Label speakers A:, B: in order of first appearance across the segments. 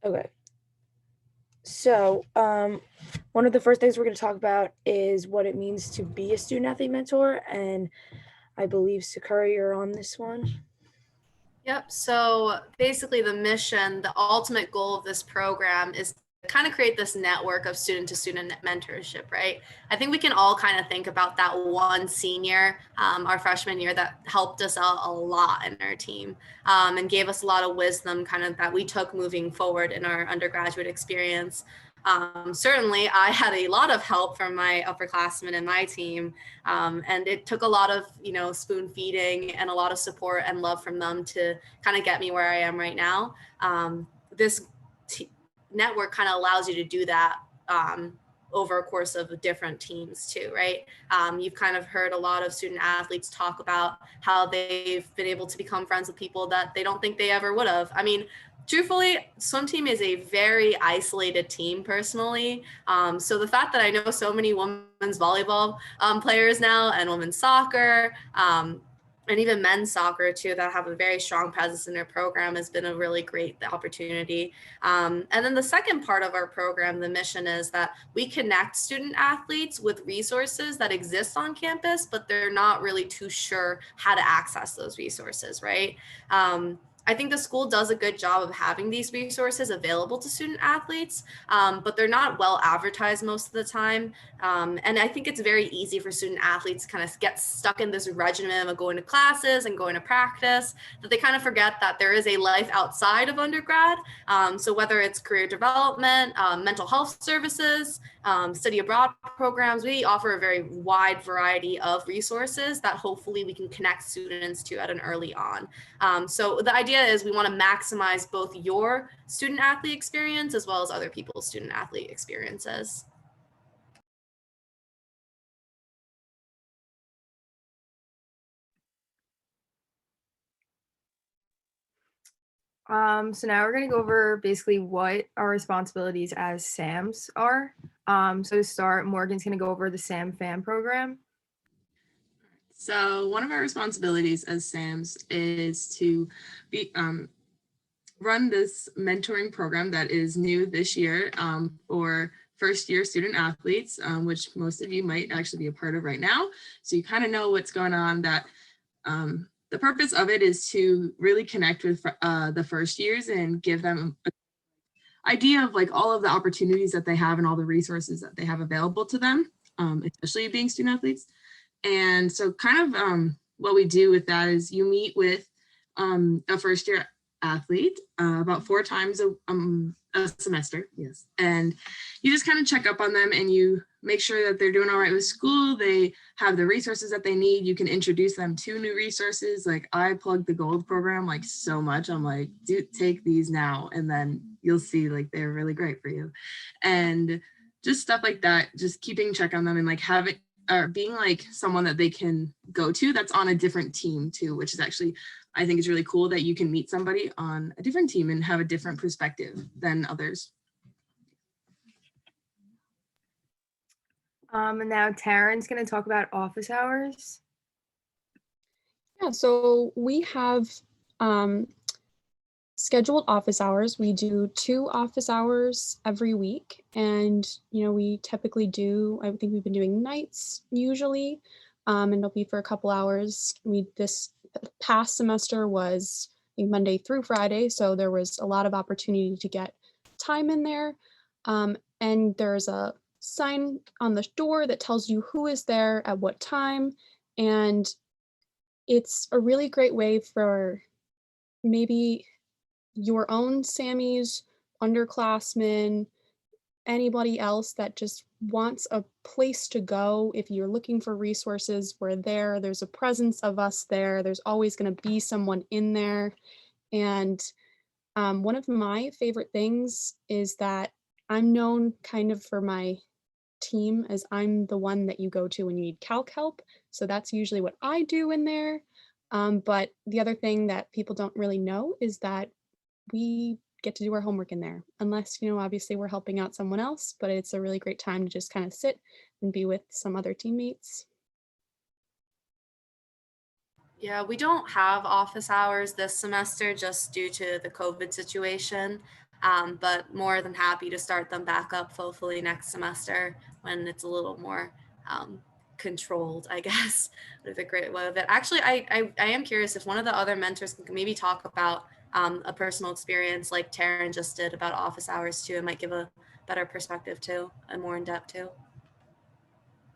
A: Okay. So, one of the first things we're going to talk about is what it means to be a student athlete mentor. And I believe Sakura, you're on this one.
B: Yep. So basically, the mission, the ultimate goal of this program is to kind of create this network of student to student mentorship, right? I think we can all kind of think about that one senior, our freshman year, that helped us out a lot in our team and gave us a lot of wisdom kind of that we took moving forward in our undergraduate experience. Certainly, I had a lot of help from my upperclassmen and my team. And it took a lot of, spoon feeding and a lot of support and love from them to kind of get me where I am right now. This network kind of allows you to do that over a course of different teams too, right? You've kind of heard a lot of student athletes talk about how they've been able to become friends with people that they don't think they ever would have. I mean, truthfully, swim team is a very isolated team personally. So the fact that I know so many women's volleyball players now and women's soccer, and even men's soccer too, that have a very strong presence in their program has been a really great opportunity. And then the second part of our program, the mission, is that we connect student athletes with resources that exist on campus, but they're not really too sure how to access those resources, right? I think the school does a good job of having these resources available to student athletes, but they're not well advertised most of the time. And I think it's very easy for student athletes to kind of get stuck in this regimen of going to classes and going to practice, that they kind of forget that there is a life outside of undergrad. So whether it's career development, mental health services, study abroad programs, we offer a very wide variety of resources that hopefully we can connect students to at an early on. So the idea is we want to maximize both your student athlete experience as well as other people's student athlete experiences.
C: So now we're going to go over basically what our responsibilities as SAMs are. So to start, Morgan's going to go over the SAM FAM program.
D: So one of our responsibilities as SAMs is to run this mentoring program that is new this year for first year student athletes, which most of you might actually be a part of right now. So you kind of know what's going on. That the purpose of it is to really connect with the first years and give them an idea of like all of the opportunities that they have and all the resources that they have available to them, especially being student athletes. And so kind of what we do with that is you meet with a first year athlete about 4 times a semester, yes. And you just kind of check up on them and you make sure that they're doing all right with school. They have the resources that they need. You can introduce them to new resources. Like I plug the gold program like so much. I'm like, dude, take these now. And then you'll see like they're really great for you. And just stuff like that, just keeping check on them and like having or being like someone that they can go to that's on a different team too, which is actually, I think it's really cool that you can meet somebody on a different team and have a different perspective than others.
C: And now Taryn's going to talk about office hours.
E: Yeah, so we have scheduled office hours. We do 2 office hours every week. And, we typically do, I think we've been doing nights usually, and it'll be for a couple hours. This past semester was Monday through Friday. So there was a lot of opportunity to get time in there. And there's a sign on the door that tells you who is there at what time. And it's a really great way for maybe your own Sammys, underclassmen, anybody else that just wants a place to go. If you're looking for resources, we're there. There's a presence of us there. There's always going to be someone in there. And one of my favorite things is that I'm known kind of for my team as I'm the one that you go to when you need calc help. So that's usually what I do in there. But the other thing that people don't really know is that we get to do our homework in there, unless, obviously we're helping out someone else, but it's a really great time to just kind of sit and be with some other teammates.
B: Yeah, we don't have office hours this semester just due to the COVID situation. but more than happy to start them back up hopefully next semester when it's a little more controlled, I guess, with a great way of it. Actually, I am curious if one of the other mentors can maybe talk about a personal experience like Taryn just did about office hours too. It might give a better perspective too and more in depth too.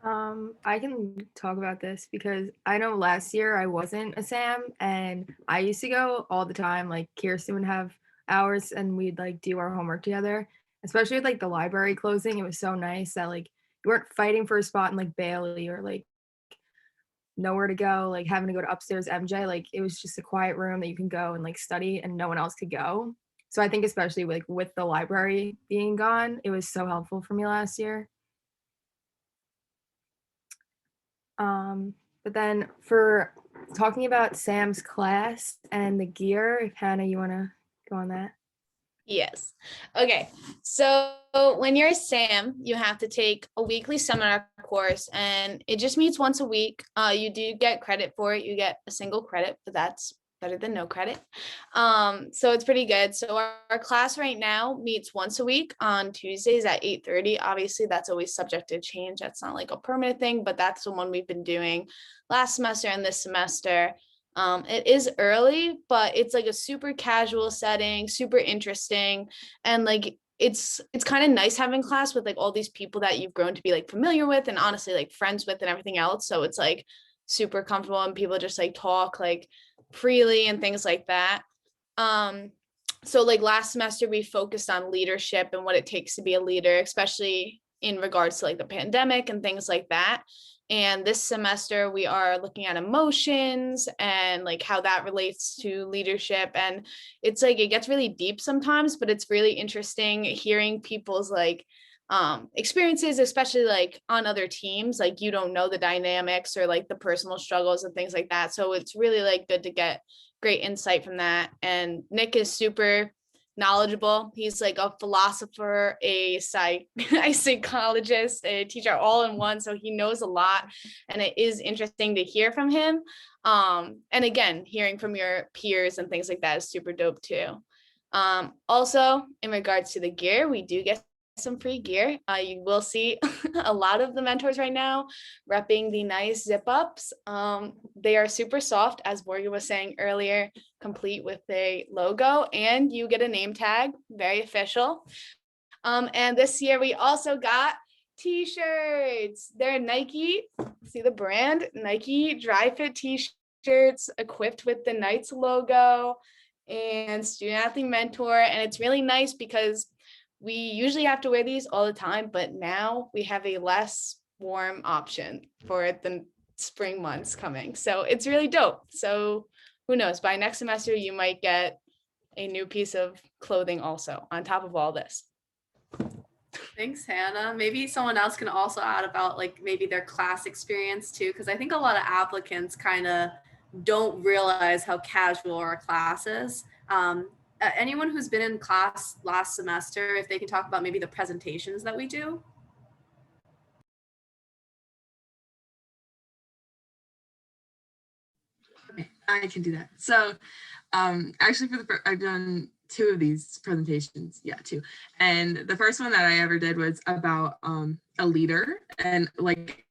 C: I can talk about this because I know last year I wasn't a Sam and I used to go all the time. Like Kirsten would have hours and we'd like do our homework together, especially with like the library closing. It was so nice that like you weren't fighting for a spot in like Bailey or like nowhere to go, like having to go to upstairs MJ. Like it was just a quiet room that you can go and like study and no one else could go. So I think especially like with the library being gone, it was so helpful for me last year. But then for talking about Sam's class and the gear, if Hannah, you want to go on that?
F: Yes. Okay. So when you're a SAM, you have to take a weekly seminar course and it just meets once a week. You do get credit for it. You get a single credit, but that's better than no credit. So it's pretty good. So our class right now meets once a week on Tuesdays at 8:30. Obviously, that's always subject to change. That's not like a permanent thing, but that's the one we've been doing last semester and this semester. It is early, but it's like a super casual setting, super interesting. And like it's kind of nice having class with like all these people that you've grown to be like familiar with and honestly like friends with and everything else. So it's like super comfortable and people just like talk like freely and things like that. So like last semester we focused on leadership and what it takes to be a leader, especially in regards to like the pandemic and things like that. And this semester we are looking at emotions and like how that relates to leadership. And it's like it gets really deep sometimes, but it's really interesting hearing people's like experiences, especially like on other teams. Like you don't know the dynamics or like the personal struggles and things like that. So it's really like good to get great insight from that. And Nick is super knowledgeable. He's like a philosopher, a psychologist, a teacher all in one. So he knows a lot and it is interesting to hear from him. And again, hearing from your peers and things like that is super dope too. Also, in regards to the gear, we do get some free gear. You will see a lot of the mentors right now repping the nice zip ups. They are super soft, as Morgan was saying earlier, complete with a logo, and you get a name tag, very official. And this year we also got t-shirts. They're Nike, see the brand, Nike dry fit t-shirts equipped with the Knights logo and student athlete mentor. And it's really nice because we usually have to wear these all the time, but now we have a less warm option for the spring months coming. So it's really dope. So who knows, by next semester, you might get a new piece of clothing also on top of all this.
B: Thanks, Hannah. Maybe someone else can also add about like maybe their class experience too, because I think a lot of applicants kind of don't realize how casual our class is. Anyone who's been in class last semester, if they can talk about maybe the presentations that we do.
D: Okay, I can do that. So actually I've done 2 of these presentations. Yeah, 2. And the first one that I ever did was about a leader and like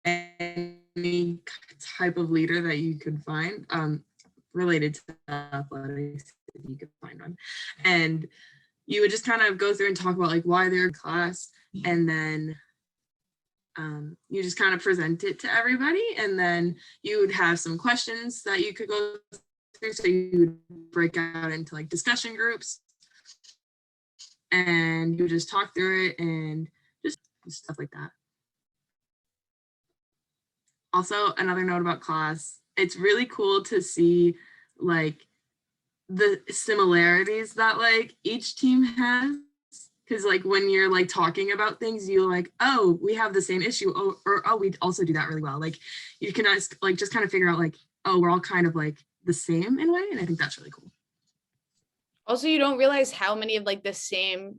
D: any type of leader that you could find related to athletics, if you could find one. And you would just kind of go through and talk about like why they're in class, and then you just kind of present it to everybody, and then you would have some questions that you could go through. So you would break out into like discussion groups and you would just talk through it and just stuff like that. Also, another note about class, it's really cool to see like the similarities that like each team has. Because like when you're like talking about things, you like, oh, we have the same issue, or oh, we also do that really well. Like you can like just kind of figure out like, oh, we're all kind of like the same in a way, and I think that's really cool.
F: Also, you don't realize how many of like the same,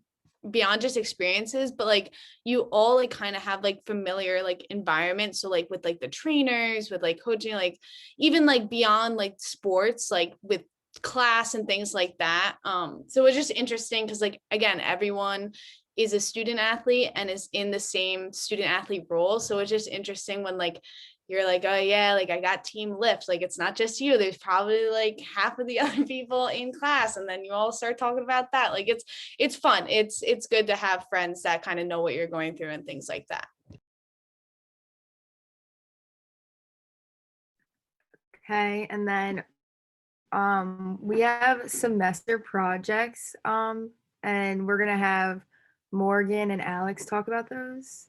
F: beyond just experiences, but like you all like kind of have like familiar like environments. So like with like the trainers, with like coaching, like even like beyond like sports, like with class and things like that. So it's just interesting because, like, again, everyone is a student athlete and is in the same student athlete role. So it's just interesting when, like, you're like, oh yeah, like I got team lift. Like it's not just you. There's probably like half of the other people in class, and then you all start talking about that. Like it's fun. It's good to have friends that kind of know what you're going through and things like that.
C: Okay, and then we have semester projects, and we're gonna have Morgan and Alex talk about those.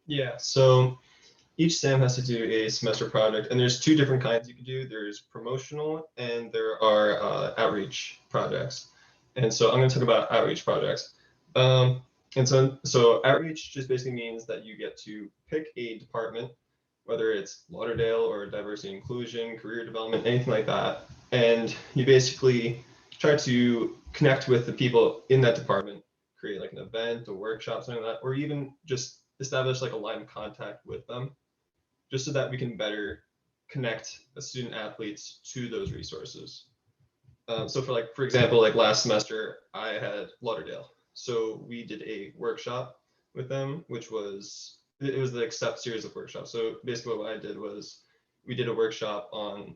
G: Yeah, so each SAM has to do a semester project, and there's two different kinds you can do. There's promotional and there are outreach projects. And so I'm going to talk about outreach projects. And so outreach just basically means that you get to pick a department, whether it's Lauderdale or diversity inclusion, career development, anything like that. And you basically try to connect with the people in that department, create like an event, a workshop, something like that, or even just establish like a line of contact with them, just so that we can better connect student athletes to those resources. So for example, like last semester, I had Lauderdale. So we did a workshop with them, which was, it was the Accept series of workshops. So basically what I did was we did a workshop on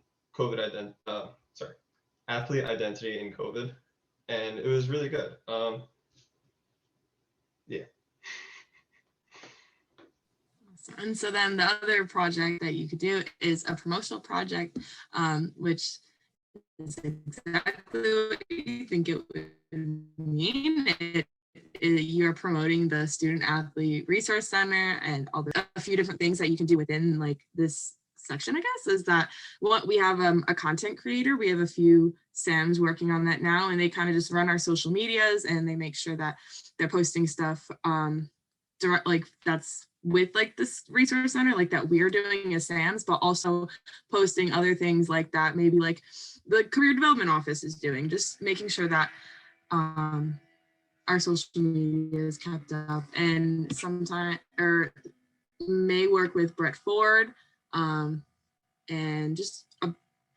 G: athlete identity in COVID. And it was really good. Yeah.
D: And so then the other project that you could do is a promotional project, which is exactly what you think it would mean. You're promoting the Student Athlete Resource Center and a few different things that you can do within like this section, I guess, is that what we have a content creator. We have a few SAMs working on that now, and they kind of just run our social medias and they make sure that they're posting stuff direct, like that's with like this resource center, like that we're doing as SAMs, but also posting other things like that, maybe like the career development office is doing, just making sure that our social media is kept up. And sometimes, or may work with Brett Ford, and just a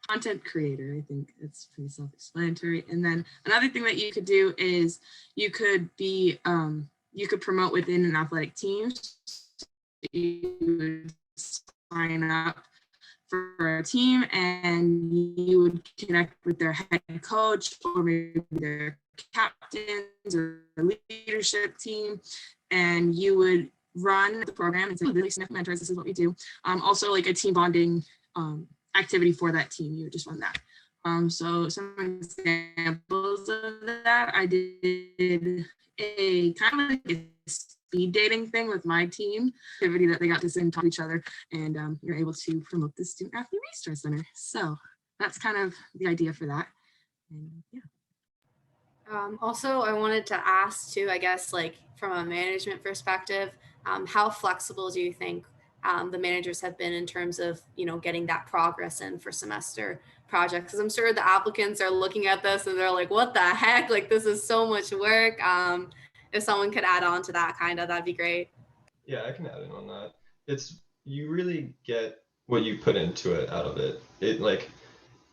D: content creator. I think it's pretty self-explanatory. And then another thing that you could do is you could be, you could promote within an athletic team. You would sign up for a team and you would connect with their head coach or maybe their captains or leadership team, and you would run the program and say, really Sniff Mentors, this is what we do. Also like a team bonding activity for that team, you would just run that. So some examples of that, I did a kind of like a speed dating thing with my team, activity that they got to sit and talk to each other, and you're able to promote the Student Athlete Resource Center. So that's kind of the idea for that. And yeah.
B: Also, I wanted to ask too, I guess, like from a management perspective, how flexible do you think the managers have been in terms of, you know, getting that progress in for semester projects? Because I'm sure the applicants are looking at this and they're like, what the heck? Like, this is so much work. If someone could add on to that, that'd be great.
G: Yeah, I can add in on that. You really get what you put into it out of it. Like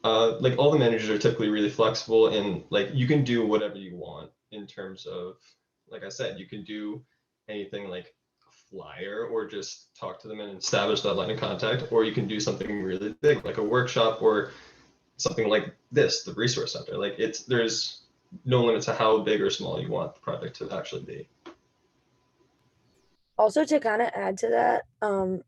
G: all the managers are typically really flexible, and like you can do whatever you want in terms of, like I said, you can do anything like a flyer or just talk to them and establish that line of contact, or you can do something really big like a workshop or something like this, the resource center. Like there's no limit to how big or small you want the project to actually be.
A: Also, to kind of add to that,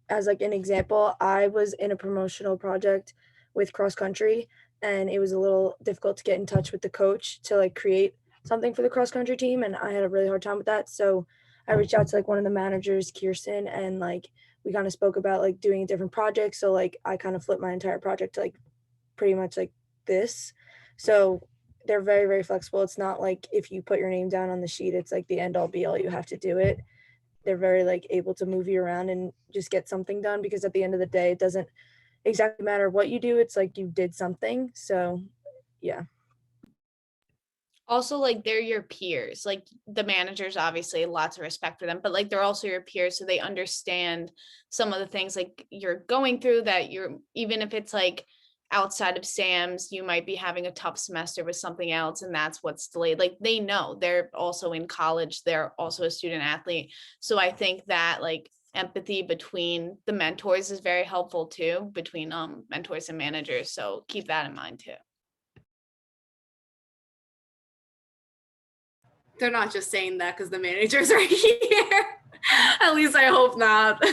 A: as like an example, I was in a promotional project with cross country, and it was a little difficult to get in touch with the coach to like create something for the cross country team, and I had a really hard time with that. So I reached out to like one of the managers, Kirsten, and like we kind of spoke about like doing a different project. So like I kind of flipped my entire project to like pretty much like this. So they're very, very flexible. It's not like if you put your name down on the sheet, it's like the end all be all, you have to do it. They're very like able to move you around and just get something done, because at the end of the day, it doesn't exactly matter what you do. It's like you did something. So yeah.
F: Also, like, they're your peers. Like, the managers, obviously lots of respect for them, but like they're also your peers, so they understand some of the things like you're going through, that you're, even if it's like outside of SAMS, you might be having a tough semester with something else, and that's what's delayed. Like, they know they're also in college, they're also a student athlete. So I think that like empathy between the mentors is very helpful too, between mentors and managers. So keep that in mind too.
B: They're not just saying that because the managers are here. At least I hope not.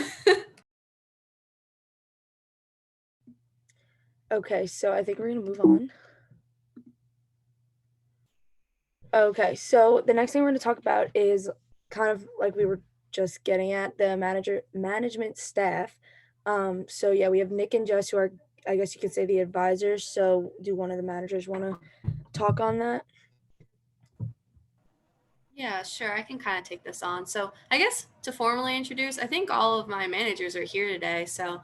A: Okay, so I think we're gonna move on. Okay, so the next thing we're gonna talk about is kind of like we were just getting at, the management staff. So yeah, we have Nick and Jess, who are, I guess you could say, the advisors. So do one of the managers want to talk on that?
B: Yeah, sure. I can kind of take this on. So I guess to formally introduce, I think all of my managers are here today. So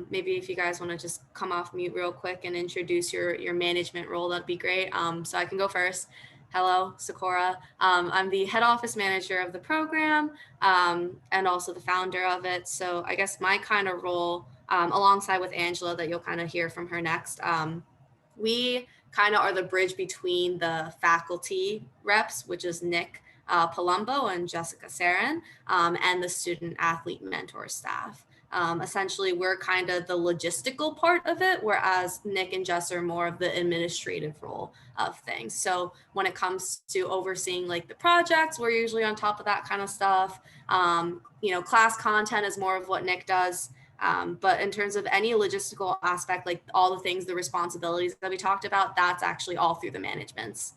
B: maybe if you guys want to just come off mute real quick and introduce your management role, that'd be great. So I can go first. Hello, Sakura. I'm the head office manager of the program and also the founder of it. So I guess my kind of role, alongside with Angela, that you'll kind of hear from her next, we kind of are the bridge between the faculty reps, which is Nick Palumbo and Jessica Sarin, and the student athlete mentor staff. Essentially, we're kind of the logistical part of it, whereas Nick and Jess are more of the administrative role of things. So when it comes to overseeing like the projects, we're usually on top of that kind of stuff. Class content is more of what Nick does. But in terms of any logistical aspect, like all the things, the responsibilities that we talked about, that's actually all through the management's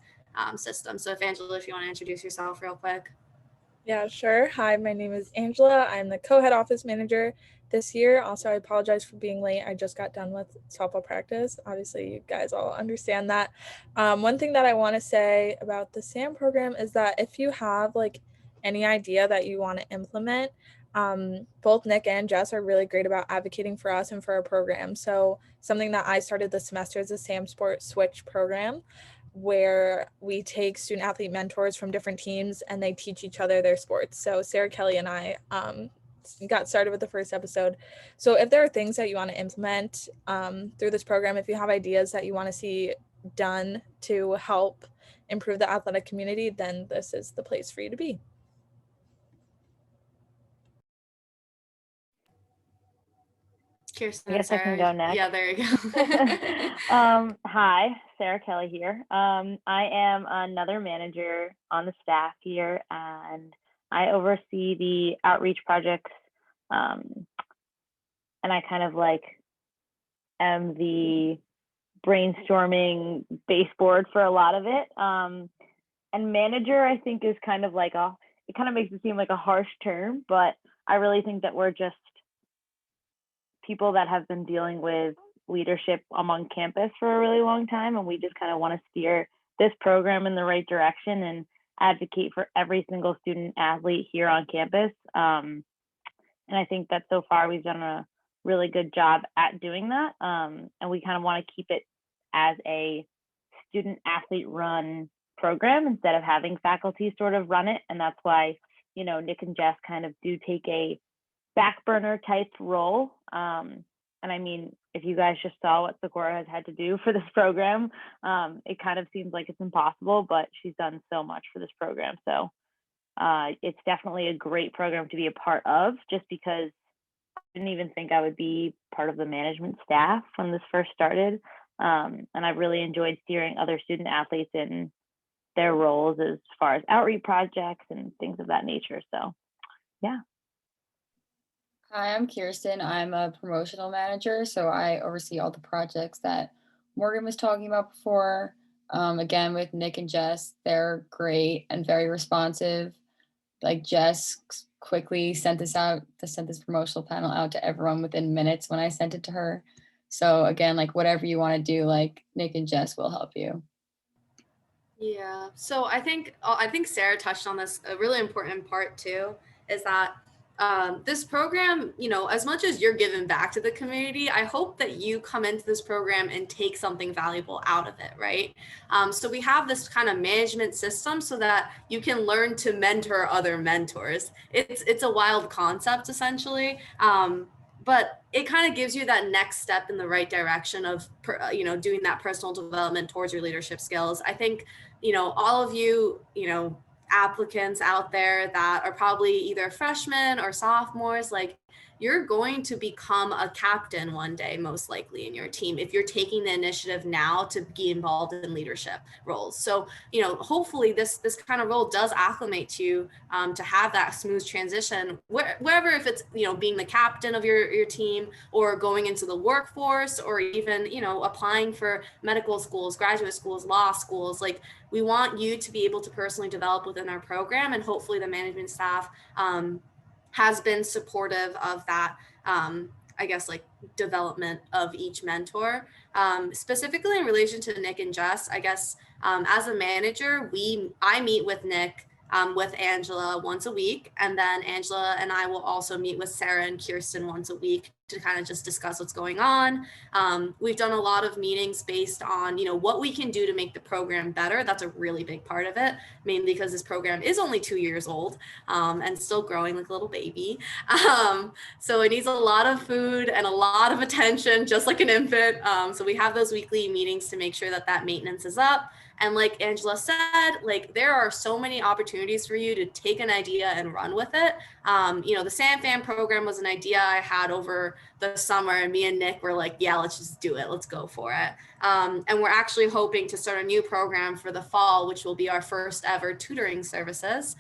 B: system. So if Angela, if you want to introduce yourself real quick.
H: Yeah, sure. Hi, my name is Angela. I'm the co-head office manager this year. Also, I apologize for being late. I just got done with softball practice. Obviously, you guys all understand that. One thing that I want to say about the SAM program is that if you have like any idea that you want to implement, both Nick and Jess are really great about advocating for us and for our program. So something that I started this semester is a SAM Sport Switch program, where we take student athlete mentors from different teams and they teach each other their sports. So Sarah Kelly and I got started with the first episode. So if there are things that you want to implement through this program, if you have ideas that you want to see done to help improve the athletic community, then this is the place for you to be.
B: Kirsten,
I: I guess I can go next.
B: Yeah, there you go.
I: Hi, Sarah Kelly here. I am another manager on the staff here, and I oversee the outreach projects. And I kind of like am the brainstorming baseboard for a lot of it. And manager, I think, is kind of like it kind of makes it seem like a harsh term, but I really think that we're just people that have been dealing with leadership among campus for a really long time, and we just kind of want to steer this program in the right direction and advocate for every single student athlete here on campus. And I think that so far we've done a really good job at doing that, and we kind of want to keep it as a student athlete run program instead of having faculty sort of run it. And that's why, Nick and Jess kind of do take a back burner type role. And I mean, if you guys just saw what Sakura has had to do for this program, it kind of seems like it's impossible, but she's done so much for this program. So it's definitely a great program to be a part of, just because I didn't even think I would be part of the management staff when this first started. And I really enjoyed steering other student athletes in their roles as far as outreach projects and things of that nature. So yeah.
J: Hi, I'm Kirsten. I'm a promotional manager, so I oversee all the projects that Morgan was talking about before. Again, with Nick and Jess, they're great and very responsive. Like Jess quickly sent this promotional panel out to everyone within minutes when I sent it to her. So again, like whatever you want to do, like Nick and Jess will help you.
B: Yeah. So I think Sarah touched on this. A really important part too is that this program, as much as you're giving back to the community, I hope that you come into this program and take something valuable out of it, right? So we have this kind of management system so that you can learn to mentor other mentors. It's a wild concept, essentially. but it kind of gives you that next step in the right direction of, doing that personal development towards your leadership skills. I think, all of you, applicants out there that are probably either freshmen or sophomores, like, you're going to become a captain one day, most likely in your team, if you're taking the initiative now to be involved in leadership roles. So, hopefully this kind of role does acclimate to you, to have that smooth transition wherever, if it's, being the captain of your team, or going into the workforce, or even, applying for medical schools, graduate schools, law schools. Like, we want you to be able to personally develop within our program, and hopefully the management staff has been supportive of that, I guess, like, development of each mentor. Specifically in relation to Nick and Jess, I guess, as a manager, I meet with Nick, with Angela once a week, and then Angela and I will also meet with Sarah and Kirsten once a week to kind of just discuss what's going on. We've done a lot of meetings based on, what we can do to make the program better. That's a really big part of it, mainly because this program is only 2 years old, and still growing like a little baby. So it needs a lot of food and a lot of attention, just like an infant. So we have those weekly meetings to make sure that that maintenance is up. And like Angela said, like, there are so many opportunities for you to take an idea and run with it. The SAM program was an idea I had over the summer, and me and Nick were like, yeah, let's just do it. Let's go for it. And we're actually hoping to start a new program for the fall, which will be our first ever tutoring services.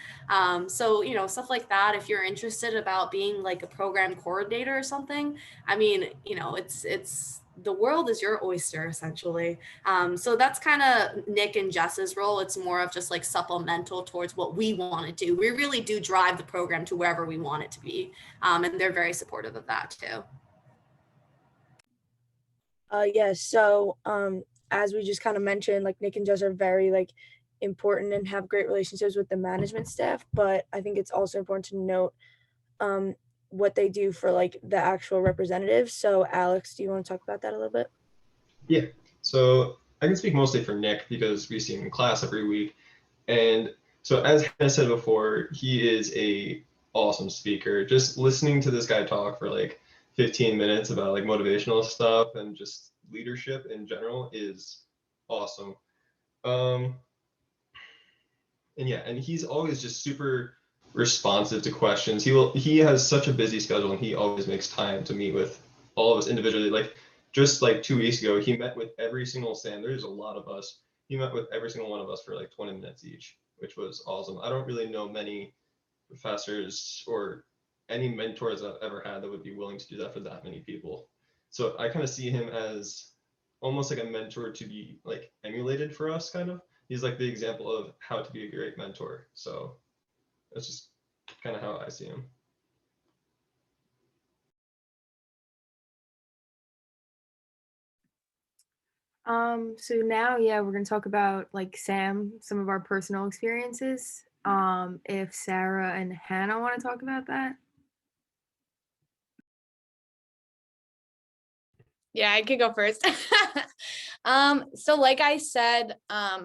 B: So, stuff like that, if you're interested about being like a program coordinator or something, I mean, it's the world is your oyster, essentially. So that's kind of Nick and Jess's role. It's more of just like supplemental towards what we want to do. We really do drive the program to wherever we want it to be. And they're very supportive of that too.
A: So as we just kind of mentioned, like, Nick and Jess are very like important and have great relationships with the management staff, but I think it's also important to note what they do for like the actual representatives. So Alex, do you want to talk about that a little bit?
G: Yeah, so I can speak mostly for Nick because we see him in class every week. And so, as Hannah said before, he is a awesome speaker. Just listening to this guy talk for like 15 minutes about like motivational stuff and just leadership in general is awesome. And yeah, and he's always just super responsive to questions. He has such a busy schedule, and he always makes time to meet with all of us individually. Like, just like 2 weeks ago, he met with every single SAM. There's a lot of us. He met with every single one of us for like 20 minutes each, which was awesome. I don't really know many professors or any mentors I've ever had that would be willing to do that for that many people. So I kind of see him as almost like a mentor to be like emulated for us, kind of. He's like the example of how to be a great mentor. So that's just kind of how I see him.
C: So now, yeah, we're gonna talk about like Sam, some of our personal experiences. If Sarah and Hannah want to talk about that.
F: Yeah, I could go first. So like I said,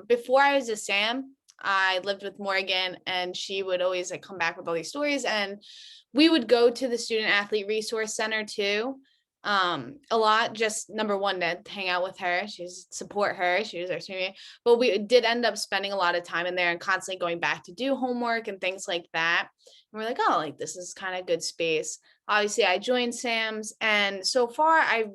F: before I was a SAM, I lived with Morgan, and she would always like come back with all these stories, and we would go to the Student Athlete Resource Center too. A lot, just number one, to hang out with her. Support her. She was our teammate. But we did end up spending a lot of time in there and constantly going back to do homework and things like that. And we're like, oh, like, this is kind of good space. Obviously, I joined SAM's, and so far I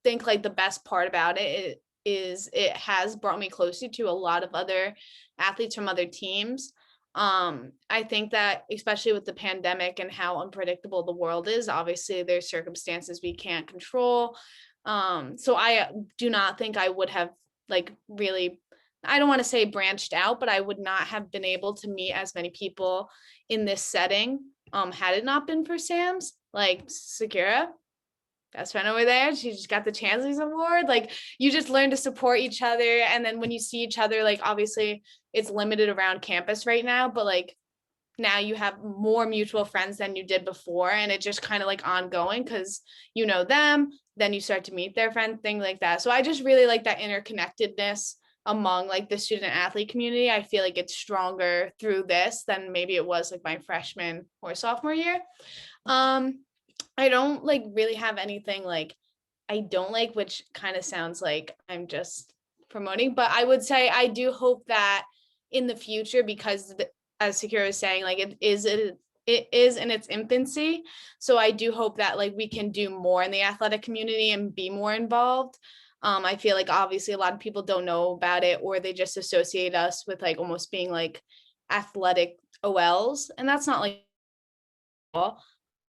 F: think like the best part about it is it has brought me closer to a lot of other athletes from other teams. I think that especially with the pandemic and how unpredictable the world is, obviously there's circumstances we can't control. So I do not think I would have like really, I don't want to say branched out, but I would not have been able to meet as many people in this setting had it not been for SAM's. Like Sakura, best friend over there, she just got the Chancellor's Award. Like, you just learn to support each other, and then when you see each other, like, obviously it's limited around campus right now, but like now you have more mutual friends than you did before, and it just kind of like ongoing because you know them, then you start to meet their friends, things like that. So I just really like that interconnectedness among like the student athlete community. I feel like it's stronger through this than maybe it was like my freshman or sophomore year. I don't like really have anything like I don't like, which kind of sounds like I'm just promoting, but I would say I do hope that in the future, because as Sakura was saying, like it is in its infancy. So I do hope that like we can do more in the athletic community and be more involved. I feel like obviously a lot of people don't know about it, or they just associate us with like almost being like athletic OLs, and that's not like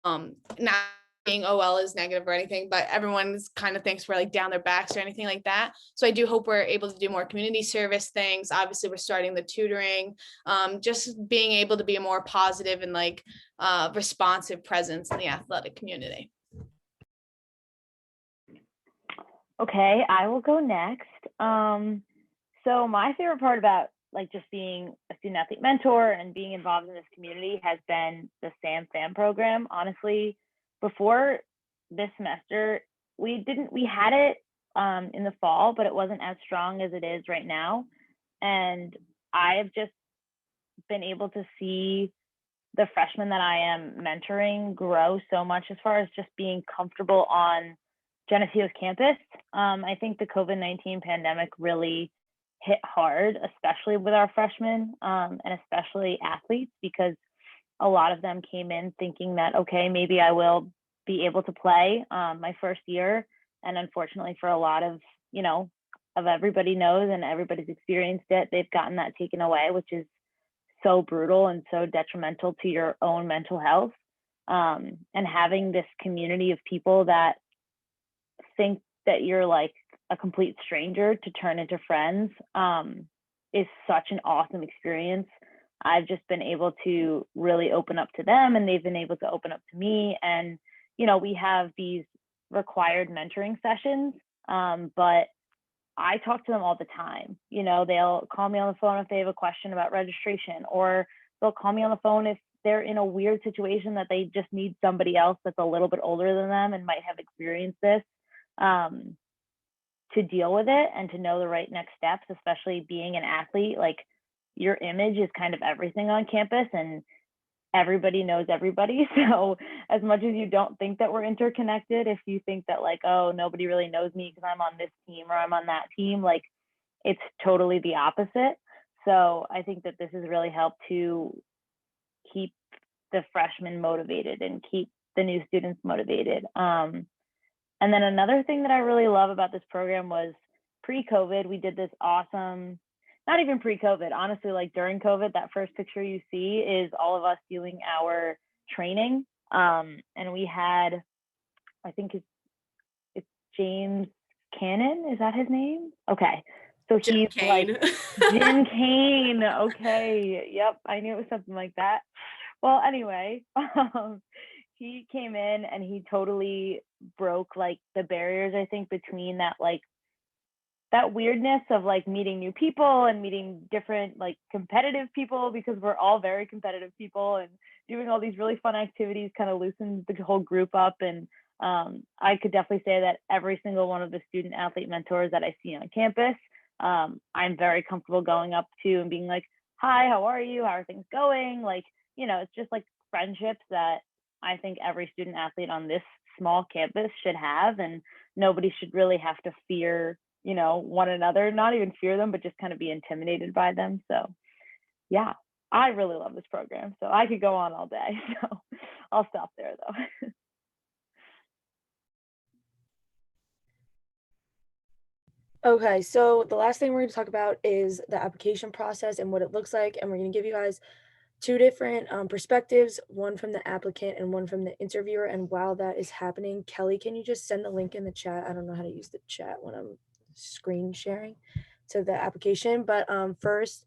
F: not being OL is negative or anything, but everyone's kind of thinks we're like down their backs or anything like that. So I do hope we're able to do more community service things. Obviously, we're starting the tutoring, just being able to be a more positive and like responsive presence in the athletic community.
I: Okay, I will go next. So my favorite part about like just being a student athlete mentor and being involved in this community has been the SAM FAM program. Honestly, before this semester, we had it in the fall, but it wasn't as strong as it is right now. And I have just been able to see the freshmen that I am mentoring grow so much as far as just being comfortable on Geneseo's campus. I think the COVID-19 pandemic really hit hard, especially with our freshmen and especially athletes, because a lot of them came in thinking that, okay, maybe I will be able to play my first year. And unfortunately, for a lot of, of everybody knows and everybody's experienced it, they've gotten that taken away, which is so brutal and so detrimental to your own mental health. And having this community of people that think that you're like a complete stranger to turn into friends is such an awesome experience. I've just been able to really open up to them, and they've been able to open up to me. And, we have these required mentoring sessions, but I talk to them all the time. They'll call me on the phone if they have a question about registration, or they'll call me on the phone if they're in a weird situation that they just need somebody else that's a little bit older than them and might have experienced this to deal with it and to know the right next steps, especially being an athlete. Like, your image is kind of everything on campus, and everybody knows everybody. So as much as you don't think that we're interconnected, if you think that like, oh, nobody really knows me because I'm on this team or I'm on that team, like, it's totally the opposite. So I think that this has really helped to keep the freshmen motivated and keep the new students motivated. And then another thing that I really love about this program was pre-COVID, we did this awesome, not even pre-COVID, honestly, like during COVID, that first picture you see is all of us doing our training. And we had, I think it's James Cannon, is that his name? Okay. So he's like Jim Kane. Okay. Yep. I knew it was something like that. Well, anyway, he came in and he totally broke like the barriers, I think, between that like that weirdness of like meeting new people and meeting different like competitive people, because we're all very competitive people, and doing all these really fun activities kind of loosened the whole group up. And I could definitely say that every single one of the student athlete mentors that I see on campus, I'm very comfortable going up to and being like, hi, how are you? How are things going? Like, it's just like friendships that I think every student athlete on this small campus should have, and nobody should really have to fear, one another, not even fear them, but just kind of be intimidated by them. So yeah, I really love this program. So I could go on all day. So I'll stop there though.
A: Okay, so the last thing we're going to talk about is the application process and what it looks like. And we're going to give you guys two different perspectives, one from the applicant and one from the interviewer. And while that is happening, Kelly, can you just send the link in the chat? I don't know how to use the chat when I'm screen sharing to the application. But first,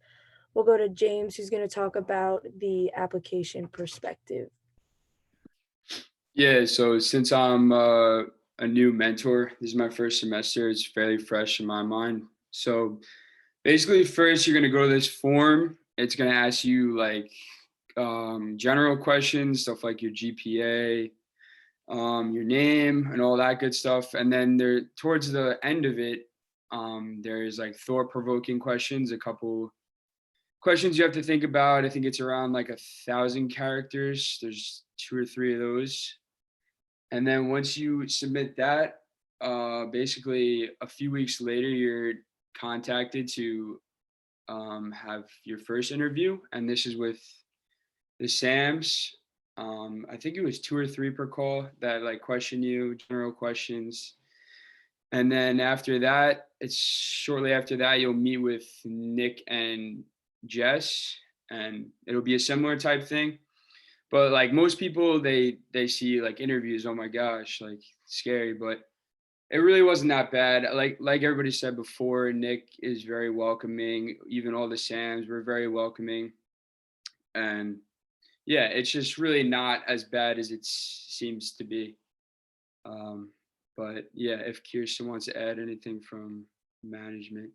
A: we'll go to James, who's going to talk about the application perspective.
K: Yeah, so since I'm a new mentor, this is my first semester, it's fairly fresh in my mind. So basically, first you're gonna go to this form. It's gonna ask you like general questions, stuff like your GPA, your name, and all that good stuff. And then there, towards the end of it, there's like thought-provoking questions, a couple questions you have to think about. I think it's around like 1,000 characters. There's 2 or 3 of those. And then once you submit that, basically a few weeks later, you're contacted to have your first interview. And this is with the SAMs. I think it was 2 or 3 per call that like question you, general questions. And then after that, it's shortly after that, you'll meet with Nick and Jess, and it'll be a similar type thing. But like most people, they see like interviews, oh my gosh, like scary, but it really wasn't that bad. Like everybody said before, Nick is very welcoming. Even all the Sams were very welcoming, and yeah, it's just really not as bad as it seems to be. But yeah, if Kirsten wants to add anything from management.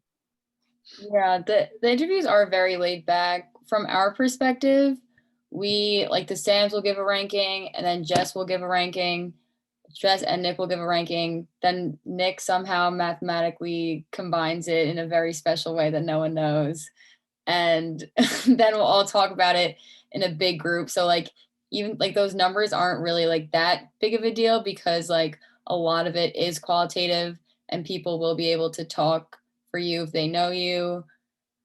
J: Yeah, the interviews are very laid back. From our perspective, we like the Sams will give a ranking, and then Jess will give a ranking. Jess and Nick will give a ranking. Then Nick somehow mathematically combines it in a very special way that no one knows. And then we'll all talk about it in a big group. So like even like those numbers aren't really like that big of a deal because like a lot of it is qualitative and people will be able to talk for you if they know you.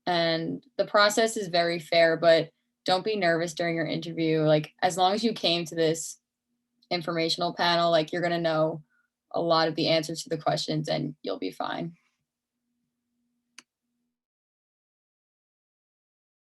J: And the process is very fair, but don't be nervous during your interview. Like as long as you came to this informational panel, like you're going to know a lot of the answers to the questions and you'll be fine.